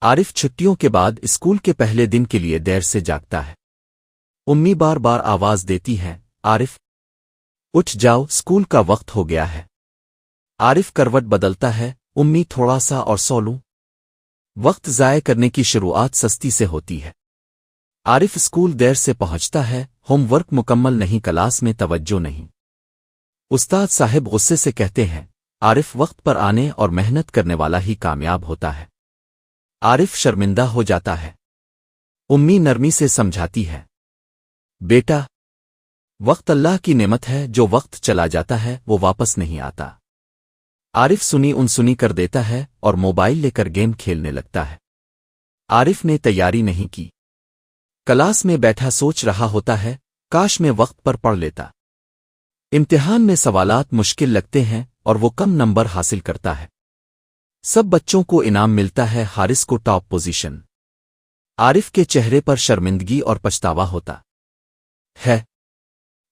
عارف چھٹیوں کے بعد اسکول کے پہلے دن کے لیے دیر سے جاگتا ہے۔ امی بار بار آواز دیتی ہیں، عارف اٹھ جاؤ، اسکول کا وقت ہو گیا ہے۔ عارف کروٹ بدلتا ہے، امی تھوڑا سا اور سو لوں۔ وقت ضائع کرنے کی شروعات سستی سے ہوتی ہے۔ عارف اسکول دیر سے پہنچتا ہے، ہوم ورک مکمل نہیں، کلاس میں توجہ نہیں۔ استاد صاحب غصے سے کہتے ہیں، عارف وقت پر آنے اور محنت کرنے والا ہی کامیاب ہوتا ہے۔ عارف شرمندہ ہو جاتا ہے۔ امی نرمی سے سمجھاتی ہے، بیٹا وقت اللہ کی نعمت ہے، جو وقت چلا جاتا ہے وہ واپس نہیں آتا۔ عارف سنی کر دیتا ہے اور موبائل لے کر گیم کھیلنے لگتا ہے۔ عارف نے تیاری نہیں کی۔ کلاس میں بیٹھا سوچ رہا ہوتا ہے، کاش میں وقت پر پڑھ لیتا۔ امتحان میں سوالات مشکل لگتے ہیں اور وہ کم نمبر حاصل کرتا ہے۔ سب بچوں کو انعام ملتا ہے، حارث کو ٹاپ پوزیشن۔ عارف کے چہرے پر شرمندگی اور پچھتاوا ہوتا ہے۔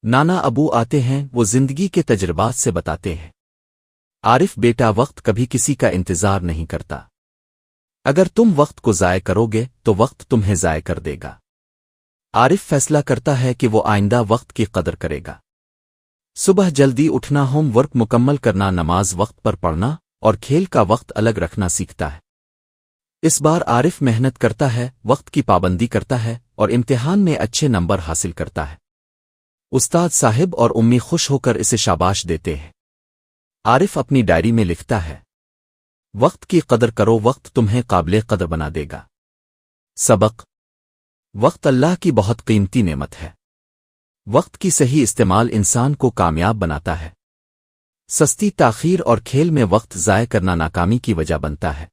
نانا ابو آتے ہیں، وہ زندگی کے تجربات سے بتاتے ہیں، عارف بیٹا وقت کبھی کسی کا انتظار نہیں کرتا۔ اگر تم وقت کو ضائع کرو گے تو وقت تمہیں ضائع کر دے گا۔ عارف فیصلہ کرتا ہے کہ وہ آئندہ وقت کی قدر کرے گا۔ صبح جلدی اٹھنا، ہوم ورک مکمل کرنا، نماز وقت پر پڑھنا اور کھیل کا وقت الگ رکھنا سیکھتا ہے۔ اس بار عارف محنت کرتا ہے، وقت کی پابندی کرتا ہے اور امتحان میں اچھے نمبر حاصل کرتا ہے۔ استاد صاحب اور امی خوش ہو کر اسے شاباش دیتے ہیں۔ عارف اپنی ڈائری میں لکھتا ہے، وقت کی قدر کرو، وقت تمہیں قابل قدر بنا دے گا۔ سبق: وقت اللہ کی بہت قیمتی نعمت ہے۔ وقت کی صحیح استعمال انسان کو کامیاب بناتا ہے۔ سستی تاخیر اور کھیل میں وقت ضائع کرنا ناکامی کی وجہ بنتا ہے۔